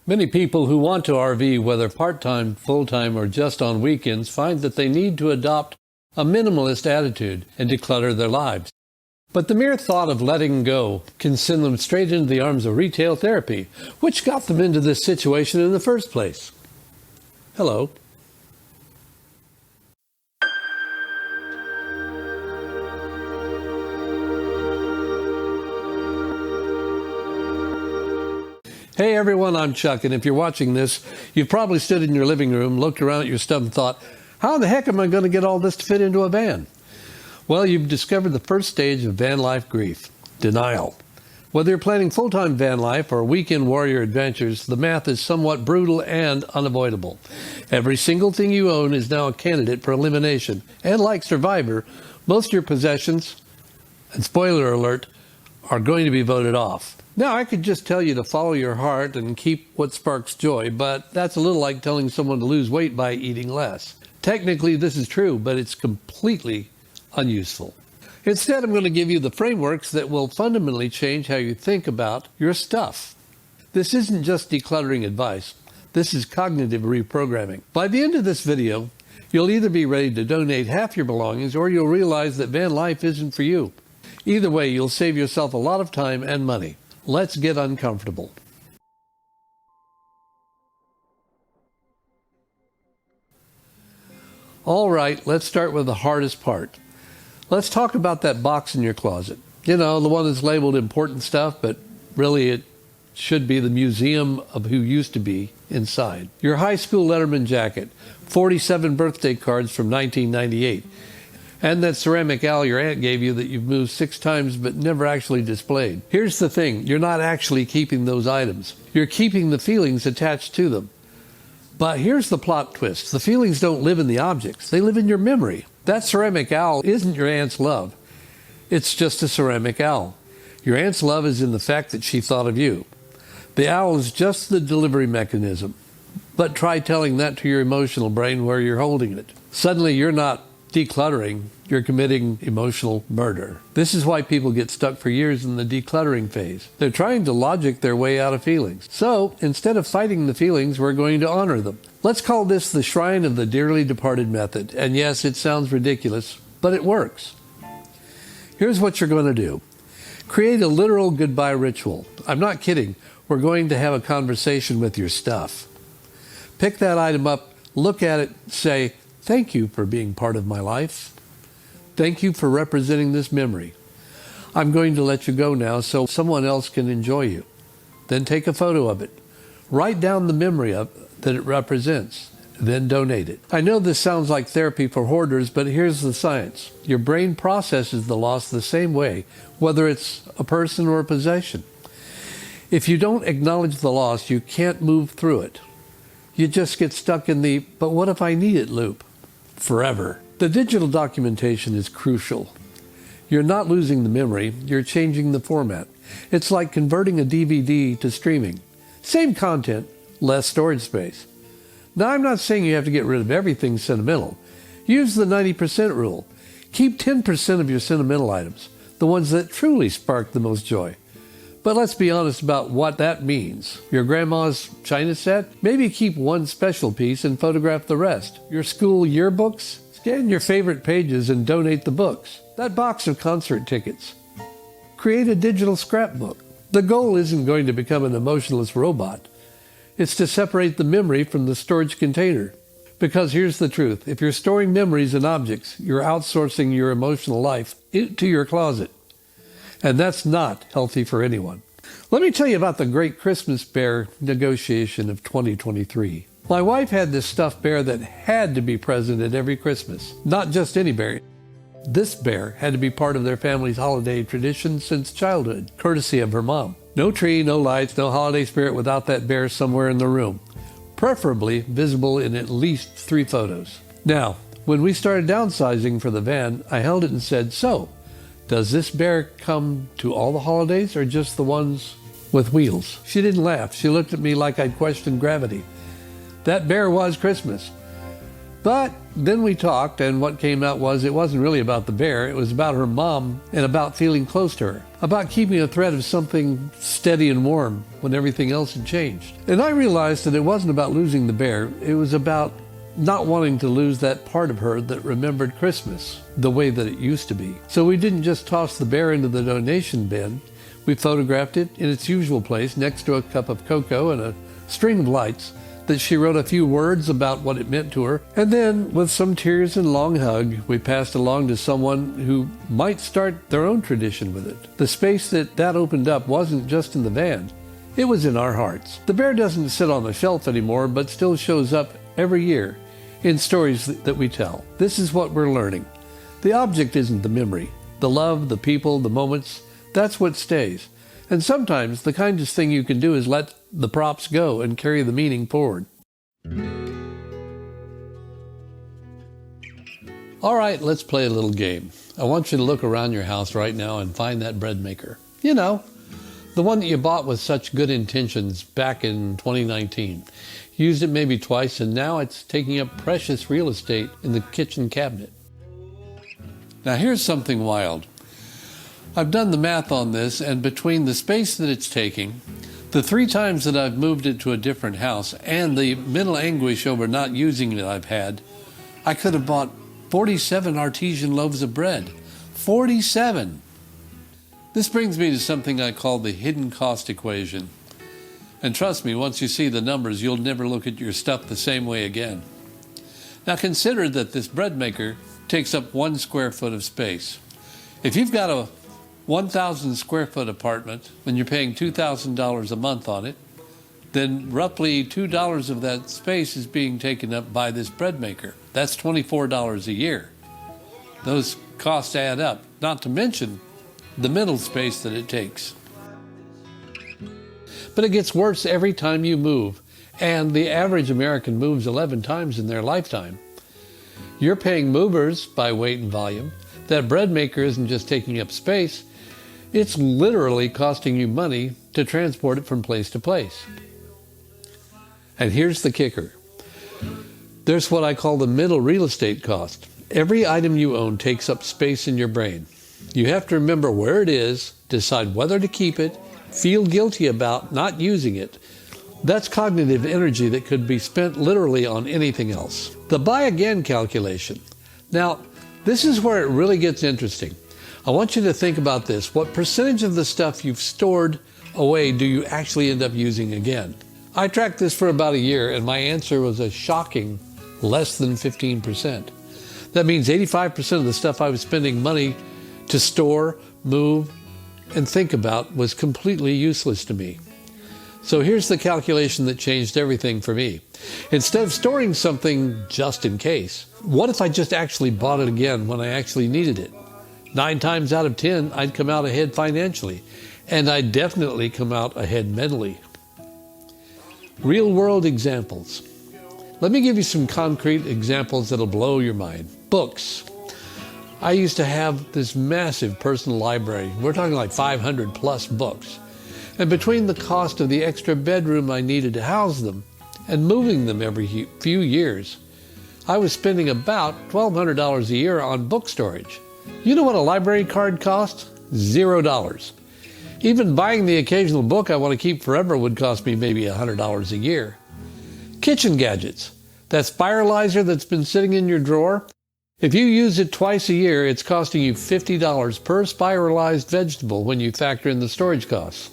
Many people who want to RV, whether part-time, full-time, or just on weekends, find that they need to adopt a minimalist attitude and declutter their lives. But the mere thought of letting go can send them straight into the arms of retail therapy, which got them into this situation in the first place. Hello. Hey everyone, I'm Chuck, and if you're watching this, you've probably stood in your living room, looked around at your stuff and thought, how in the heck am I going to get all this to fit into a van? Well, you've discovered the first stage of van life grief, denial. Whether you're planning full-time van life or weekend warrior adventures, the math is somewhat brutal and unavoidable. Every single thing you own is now a candidate for elimination, and like Survivor, most of your possessions, and spoiler alert, are going to be voted off. Now, I could just tell you to follow your heart and keep what sparks joy, but that's a little like telling someone to lose weight by eating less. Technically, this is true, but it's completely unuseful. Instead, I'm going to give you the frameworks that will fundamentally change how you think about your stuff. This isn't just decluttering advice. This is cognitive reprogramming. By the end of this video, you'll either be ready to donate half your belongings or you'll realize that van life isn't for you. Either way, you'll save yourself a lot of time and money. Let's get uncomfortable. All right, let's start with the hardest part. Let's talk about that box in your closet. You know, the one that's labeled important stuff, but really it should be the museum of who used to be inside. Your high school Letterman jacket, 47 birthday cards from 1998. And that ceramic owl your aunt gave you that you've moved 6 times but never actually displayed. Here's the thing, you're not actually keeping those items. You're keeping the feelings attached to them. But here's the plot twist. The feelings don't live in the objects. They live in your memory. That ceramic owl isn't your aunt's love. It's just a ceramic owl. Your aunt's love is in the fact that she thought of you. The owl is just the delivery mechanism. But try telling that to your emotional brain where you're holding it. Suddenly you're not decluttering, you're committing emotional murder. This is why people get stuck for years in the decluttering phase. They're trying to logic their way out of feelings. So, instead of fighting the feelings, we're going to honor them. Let's call this the Shrine of the Dearly Departed method. And yes, it sounds ridiculous, but it works. Here's what you're going to do. Create a literal goodbye ritual. I'm not kidding. We're going to have a conversation with your stuff. Pick that item up, look at it, say, thank you for being part of my life. Thank you for representing this memory. I'm going to let you go now so someone else can enjoy you. Then take a photo of it. Write down the memory that it represents. Then donate it. I know this sounds like therapy for hoarders, but here's the science. Your brain processes the loss the same way, whether it's a person or a possession. If you don't acknowledge the loss, you can't move through it. You just get stuck in the, but what if I need it loop? Forever. The digital documentation is crucial. You're not losing the memory, you're changing the format. It's like converting a DVD to streaming. Same content, less storage space. Now, I'm not saying you have to get rid of everything sentimental. Use the 90% rule. Keep 10% of your sentimental items, the ones that truly spark the most joy. But let's be honest about what that means. Your grandma's china set? Maybe keep one special piece and photograph the rest. Your school yearbooks? Scan your favorite pages and donate the books. That box of concert tickets. Create a digital scrapbook. The goal isn't going to become an emotionless robot. It's to separate the memory from the storage container. Because here's the truth. If you're storing memories and objects, you're outsourcing your emotional life into your closet. And that's not healthy for anyone. Let me tell you about the great Christmas bear negotiation of 2023. My wife had this stuffed bear that had to be present at every Christmas. Not just any bear. This bear had to be part of their family's holiday tradition since childhood, courtesy of her mom. No tree, no lights, no holiday spirit without that bear somewhere in the room. Preferably visible in at least 3 photos. Now, when we started downsizing for the van, I held it and said, so, does this bear come to all the holidays or just the ones with wheels? She didn't laugh. She looked at me like I'd questioned gravity. That bear was Christmas. But then we talked, and what came out was it wasn't really about the bear. It was about her mom and about feeling close to her, about keeping a thread of something steady and warm when everything else had changed. And I realized that it wasn't about losing the bear. It was about not wanting to lose that part of her that remembered Christmas the way that it used to be. So we didn't just toss the bear into the donation bin. We photographed it in its usual place next to a cup of cocoa and a string of lights that she wrote a few words about what it meant to her. And then, with some tears and a long hug, we passed along to someone who might start their own tradition with it. The space that opened up wasn't just in the van. It was in our hearts. The bear doesn't sit on the shelf anymore, but still shows up every year in stories that we tell. This is what we're learning. The object isn't the memory. The love, the people, the moments, that's what stays. And sometimes the kindest thing you can do is let the props go and carry the meaning forward. All right, let's play a little game. I want you to look around your house right now and find that bread maker. You know, the one that you bought with such good intentions back in 2019. Used it maybe twice, and now it's taking up precious real estate in the kitchen cabinet. Now here's something wild. I've done the math on this, and between the space that it's taking, the 3 times that I've moved it to a different house, and the mental anguish over not using it I've had, I could have bought 47 artesian loaves of bread. 47! This brings me to something I call the hidden cost equation. And trust me, once you see the numbers, you'll never look at your stuff the same way again. Now consider that this bread maker takes up 1 square foot of space. If you've got a 1,000 square foot apartment and you're paying $2,000 a month on it, then roughly $2 of that space is being taken up by this bread maker. That's $24 a year. Those costs add up, not to mention the mental space that it takes. But it gets worse every time you move, and the average American moves 11 times in their lifetime. You're paying movers by weight and volume. That bread maker isn't just taking up space, it's literally costing you money to transport it from place to place. And here's the kicker. There's what I call the mental real estate cost. Every item you own takes up space in your brain. You have to remember where it is, decide whether to keep it, feel guilty about not using it. That's cognitive energy that could be spent literally on anything else. The buy again calculation. Now, this is where it really gets interesting. I want you to think about this. What percentage of the stuff you've stored away do you actually end up using again? I tracked this for about a year, and my answer was a shocking less than 15%. That means 85% of the stuff I was spending money to store, move, and think about was completely useless to me. So here's the calculation that changed everything for me. Instead of storing something just in case, what if I just actually bought it again when I actually needed it? 9 times out of 10, I'd come out ahead financially, and I'd definitely come out ahead mentally. Real-world examples. Let me give you some concrete examples that'll blow your mind. Books. I used to have this massive personal library. We're talking like 500 plus books. And between the cost of the extra bedroom I needed to house them and moving them every few years, I was spending about $1,200 a year on book storage. You know what a library card costs? $0. Even buying the occasional book I want to keep forever would cost me maybe $100 a year. Kitchen gadgets. That spiralizer that's been sitting in your drawer, if you use it twice a year, it's costing you $50 per spiralized vegetable when you factor in the storage costs.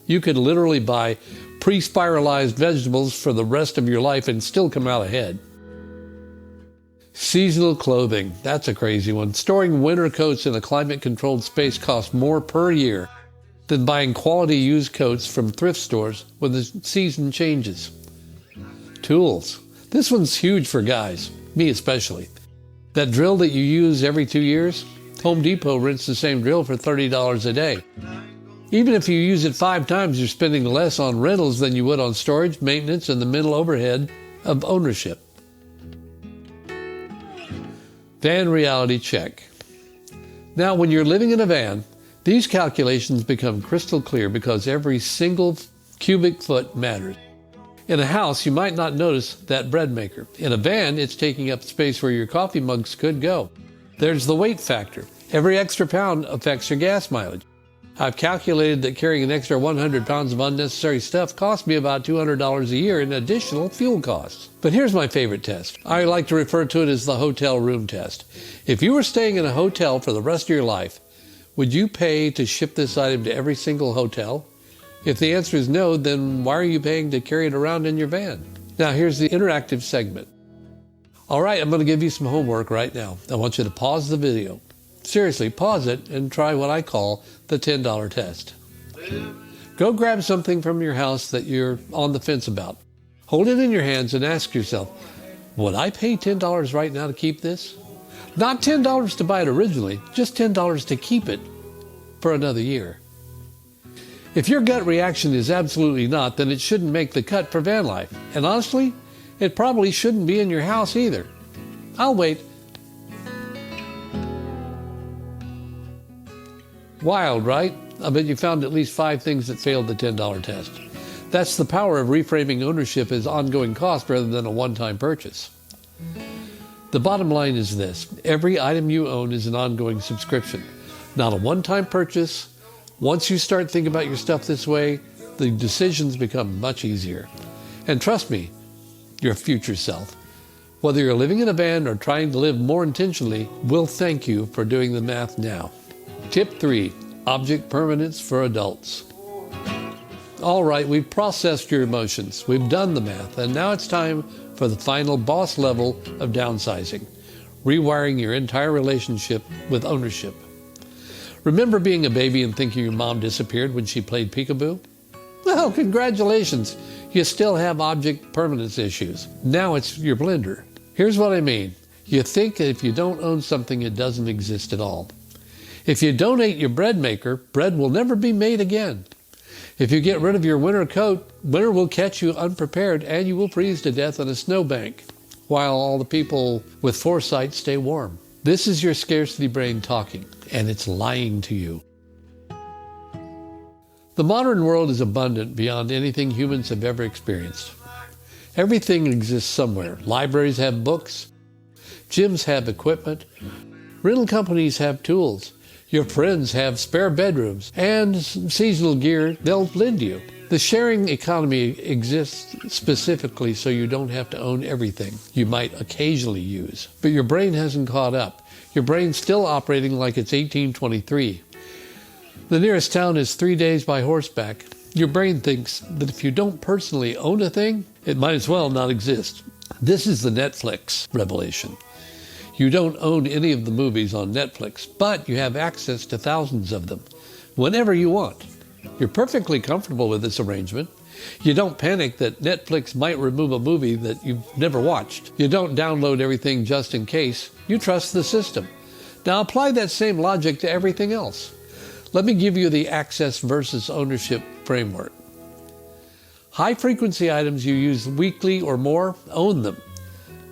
You could literally buy pre-spiralized vegetables for the rest of your life and still come out ahead. Seasonal clothing, that's a crazy one. Storing winter coats in a climate-controlled space costs more per year than buying quality used coats from thrift stores when the season changes. Tools. This one's huge for guys, me especially. That drill that you use every 2 years, Home Depot rents the same drill for $30 a day. Even if you use it 5 times, you're spending less on rentals than you would on storage, maintenance, and the mental overhead of ownership. Van reality check. Now, when you're living in a van, these calculations become crystal clear because every single cubic foot matters. In a house, you might not notice that bread maker. In a van, it's taking up space where your coffee mugs could go. There's the weight factor. Every extra pound affects your gas mileage. I've calculated that carrying an extra 100 pounds of unnecessary stuff costs me about $200 a year in additional fuel costs. But here's my favorite test. I like to refer to it as the hotel room test. If you were staying in a hotel for the rest of your life, would you pay to ship this item to every single hotel? If the answer is no, then why are you paying to carry it around in your van? Now here's the interactive segment. All right, I'm going to give you some homework right now. I want you to pause the video. Seriously, pause it and try what I call the $10 test. Go grab something from your house that you're on the fence about. Hold it in your hands and ask yourself, would I pay $10 right now to keep this? Not $10 to buy it originally, just $10 to keep it for another year. If your gut reaction is absolutely not, then it shouldn't make the cut for Vanlife. And honestly, it probably shouldn't be in your house either. I'll wait. Wild, right? I bet you found at least 5 things that failed the $10 test. That's the power of reframing ownership as ongoing cost rather than a one-time purchase. The bottom line is this. Every item you own is an ongoing subscription, not a one-time purchase. Once you start thinking about your stuff this way, the decisions become much easier. And trust me, your future self, whether you're living in a van or trying to live more intentionally, will thank you for doing the math now. Tip 3, object permanence for adults. All right, we've processed your emotions, we've done the math, and now it's time for the final boss level of downsizing, rewiring your entire relationship with ownership. Remember being a baby and thinking your mom disappeared when she played peekaboo? Well, congratulations, you still have object permanence issues. Now it's your blender. Here's what I mean. You think that if you don't own something, it doesn't exist at all. If you donate your bread maker, bread will never be made again. If you get rid of your winter coat, winter will catch you unprepared and you will freeze to death on a snowbank, while all the people with foresight stay warm. This is your scarcity brain talking, and it's lying to you. The modern world is abundant beyond anything humans have ever experienced. Everything exists somewhere. Libraries have books, gyms have equipment, rental companies have tools, your friends have spare bedrooms, and seasonal gear they'll lend you. The sharing economy exists specifically so you don't have to own everything you might occasionally use. But your brain hasn't caught up. Your brain's still operating like it's 1823. The nearest town is 3 days by horseback. Your brain thinks that if you don't personally own a thing, it might as well not exist. This is the Netflix revelation. You don't own any of the movies on Netflix, but you have access to thousands of them whenever you want. You're perfectly comfortable with this arrangement. You don't panic that Netflix might remove a movie that you've never watched. You don't download everything just in case. You trust the system. Now apply that same logic to everything else. Let me give you the access versus ownership framework. High-frequency items you use weekly or more, own them.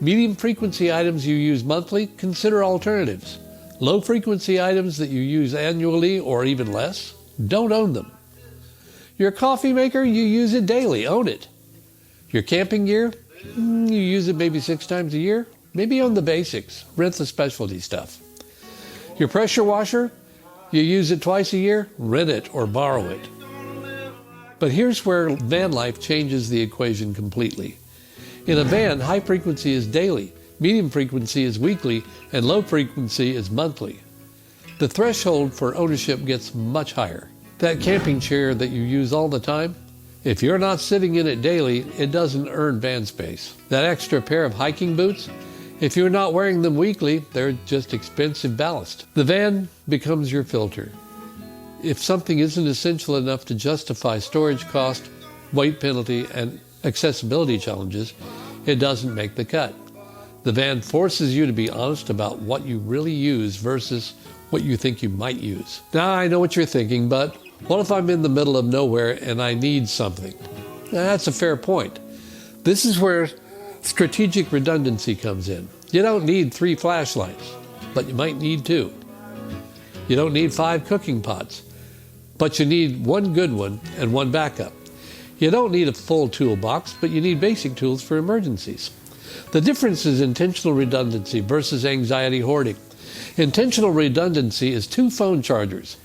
Medium-frequency items you use monthly, consider alternatives. Low-frequency items that you use annually or even less, don't own them. Your coffee maker, you use it daily, own it. Your camping gear, you use it maybe 6 times a year, maybe own the basics, rent the specialty stuff. Your pressure washer, you use it twice a year, rent it or borrow it. But here's where Vanlife changes the equation completely. In a van, high frequency is daily, medium frequency is weekly, and low frequency is monthly. The threshold for ownership gets much higher. That camping chair that you use all the time, if you're not sitting in it daily, it doesn't earn van space. That extra pair of hiking boots, if you're not wearing them weekly, they're just expensive ballast. The van becomes your filter. If something isn't essential enough to justify storage cost, weight penalty, and accessibility challenges, it doesn't make the cut. The van forces you to be honest about what you really use versus what you think you might use. Now, I know what you're thinking, but what if I'm in the middle of nowhere and I need something? Now, that's a fair point. This is where strategic redundancy comes in. You don't need 3 flashlights, but you might need 2. You don't need 5 cooking pots, but you need 1 good one and 1 backup. You don't need a full toolbox, but you need basic tools for emergencies. The difference is intentional redundancy versus anxiety hoarding. Intentional redundancy is 2 phone chargers.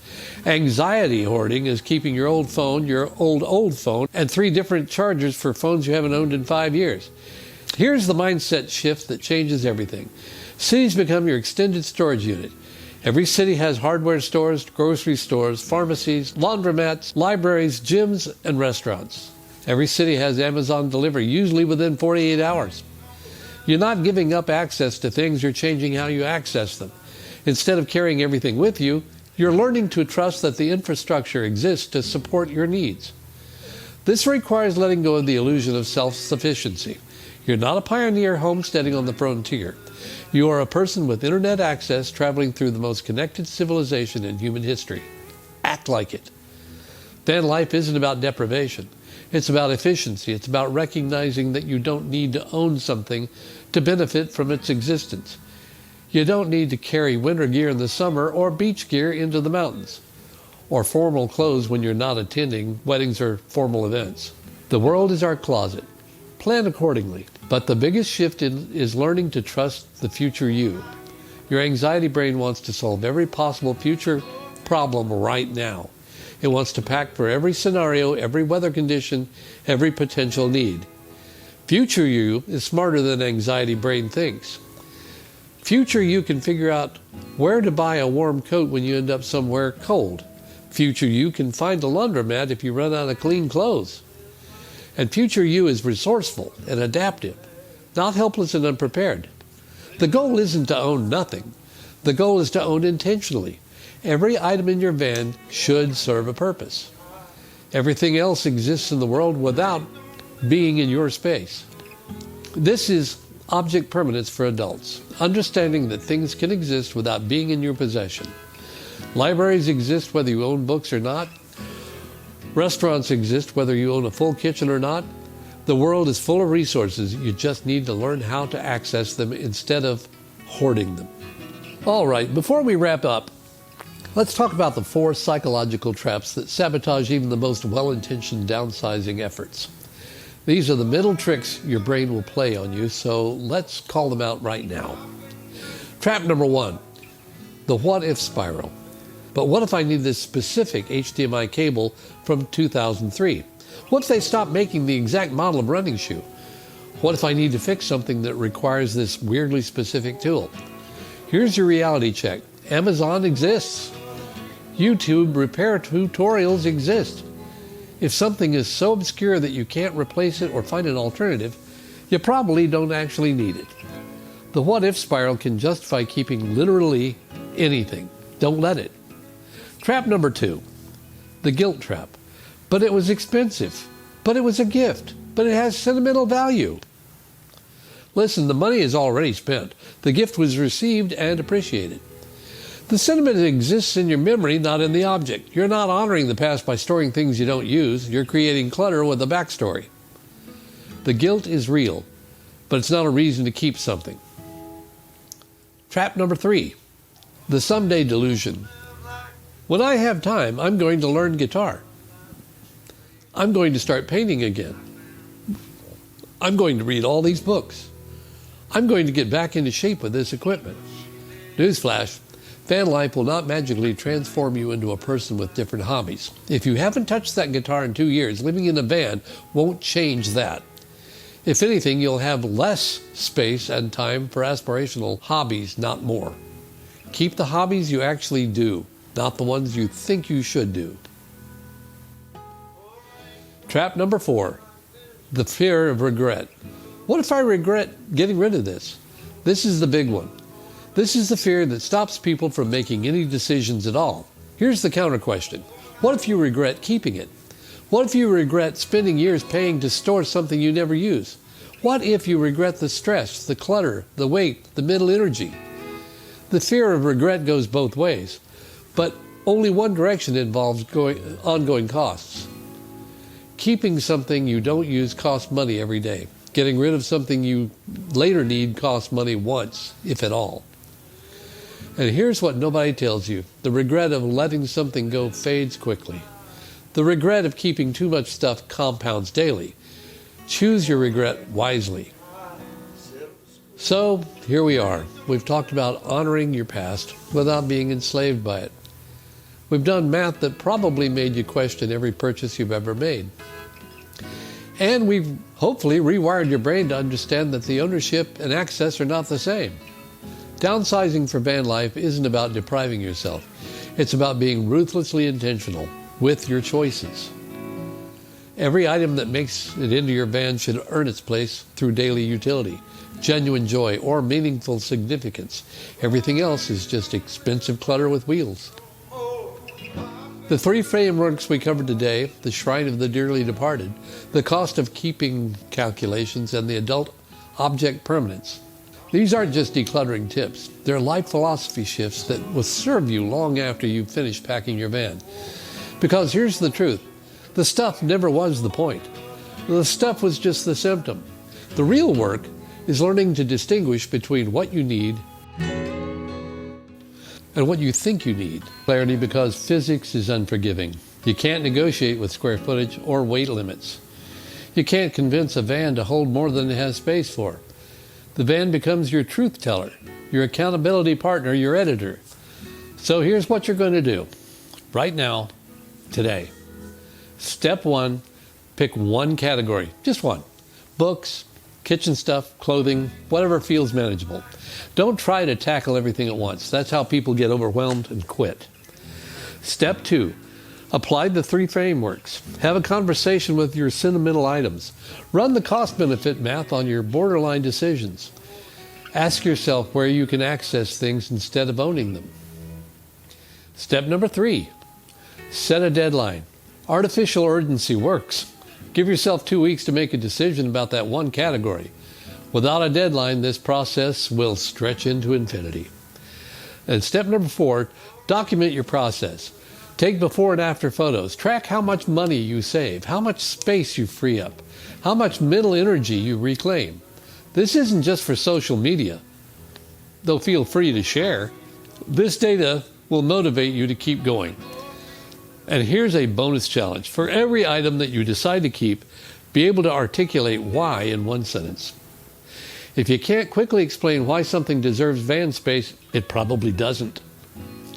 Anxiety hoarding is keeping your old phone, your old phone, and 3 different chargers for phones you haven't owned in 5 years. Here's the mindset shift that changes everything. Cities become your extended storage unit. Every city has hardware stores, grocery stores, pharmacies, laundromats, libraries, gyms, and restaurants. Every city has Amazon delivery, usually within 48 hours. You're not giving up access to things, you're changing how you access them. Instead of carrying everything with you, you're learning to trust that the infrastructure exists to support your needs. This requires letting go of the illusion of self-sufficiency. You're not a pioneer homesteading on the frontier. You are a person with internet access traveling through the most connected civilization in human history. Act like it. Vanlife isn't about deprivation. It's about efficiency. It's about recognizing that you don't need to own something to benefit from its existence. You don't need to carry winter gear in the summer or beach gear into the mountains, or formal clothes when you're not attending weddings or formal events. The world is our closet. Plan accordingly. But the biggest shift is learning to trust the future you. Your anxiety brain wants to solve every possible future problem right now. It wants to pack for every scenario, every weather condition, every potential need. Future you is smarter than anxiety brain thinks. Future you can figure out where to buy a warm coat when you end up somewhere cold. Future you can find a laundromat if you run out of clean clothes. And future you is resourceful and adaptive, not helpless and unprepared. The goal isn't to own nothing. The goal is to own intentionally. Every item in your van should serve a purpose. Everything else exists in the world without being in your space. This is object permanence for adults, understanding that things can exist without being in your possession. Libraries exist whether you own books or not. Restaurants exist whether you own a full kitchen or not. The world is full of resources. You just need to learn how to access them instead of hoarding them. All right, before we wrap up, let's talk about the 4 psychological traps that sabotage even the most well-intentioned downsizing efforts. These are the mental tricks your brain will play on you, so let's call them out right now. Trap number 1, the what-if spiral. But what if I need this specific HDMI cable from 2003? What if they stop making the exact model of running shoe? What if I need to fix something that requires this weirdly specific tool? Here's your reality check. Amazon exists. YouTube repair tutorials exist. If something is so obscure that you can't replace it or find an alternative, you probably don't actually need it. The what-if spiral can justify keeping literally anything. Don't let it. Trap number 2, the guilt trap. But it was expensive. But it was a gift. But it has sentimental value. Listen, the money is already spent. The gift was received and appreciated. The sentiment exists in your memory, not in the object. You're not honoring the past by storing things you don't use. You're creating clutter with a backstory. The guilt is real, but it's not a reason to keep something. Trap number 3, the someday delusion. When I have time, I'm going to learn guitar. I'm going to start painting again. I'm going to read all these books. I'm going to get back into shape with this equipment. Newsflash, Vanlife will not magically transform you into a person with different hobbies. If you haven't touched that guitar in 2 years, living in a van won't change that. If anything, you'll have less space and time for aspirational hobbies, not more. Keep the hobbies you actually do, not the ones you think you should do. Trap number 4, the fear of regret. What if I regret getting rid of this? This is the big one. This is the fear that stops people from making any decisions at all. Here's the counter question. What if you regret keeping it? What if you regret spending years paying to store something you never use? What if you regret the stress, the clutter, the weight, the mental energy? The fear of regret goes both ways, but only one direction involves ongoing costs. Keeping something you don't use costs money every day. Getting rid of something you later need costs money once, if at all. And here's what nobody tells you. The regret of letting something go fades quickly. The regret of keeping too much stuff compounds daily. Choose your regret wisely. So, here we are. We've talked about honoring your past without being enslaved by it. We've done math that probably made you question every purchase you've ever made. And we've hopefully rewired your brain to understand that the ownership and access are not the same. Downsizing for Vanlife isn't about depriving yourself. It's about being ruthlessly intentional with your choices. Every item that makes it into your van should earn its place through daily utility, genuine joy, or meaningful significance. Everything else is just expensive clutter with wheels. The three frameworks we covered today, the shrine of the dearly departed, the cost of keeping calculations, and the adult object permanence. These aren't just decluttering tips. They're life philosophy shifts that will serve you long after you've finished packing your van. Because here's the truth. The stuff never was the point. The stuff was just the symptom. The real work is learning to distinguish between what you need and what you think you need. Clarity, because physics is unforgiving. You can't negotiate with square footage or weight limits. You can't convince a van to hold more than it has space for. The van becomes your truth teller, your accountability partner, your editor. So here's what you're going to do right now, today. Step 1, pick one category, just one. Books, kitchen stuff, clothing, whatever feels manageable. Don't try to tackle everything at once. That's how people get overwhelmed and quit. Step 2, apply the three frameworks. Have a conversation with your sentimental items. Run the cost-benefit math on your borderline decisions. Ask yourself where you can access things instead of owning them. Step number 3, set a deadline. Artificial urgency works. Give yourself 2 weeks to make a decision about that one category. Without a deadline, this process will stretch into infinity. And step number 4, document your process. Take before and after photos. Track how much money you save, how much space you free up, how much mental energy you reclaim. This isn't just for social media, though feel free to share. This data will motivate you to keep going. And here's a bonus challenge. For every item that you decide to keep, be able to articulate why in one sentence. If you can't quickly explain why something deserves van space, it probably doesn't.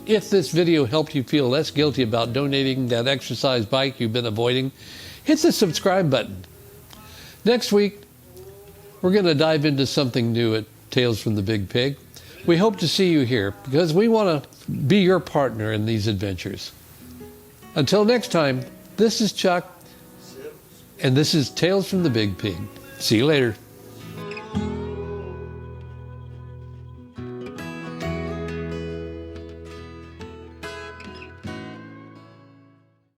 If this video helped you feel less guilty about donating that exercise bike you've been avoiding, hit the subscribe button. Next week, we're going to dive into something new at Tales from the Big Pig. We hope to see you here because we want to be your partner in these adventures. Until next time, this is Chuck, and this is Tales from the Big Pig. See you later.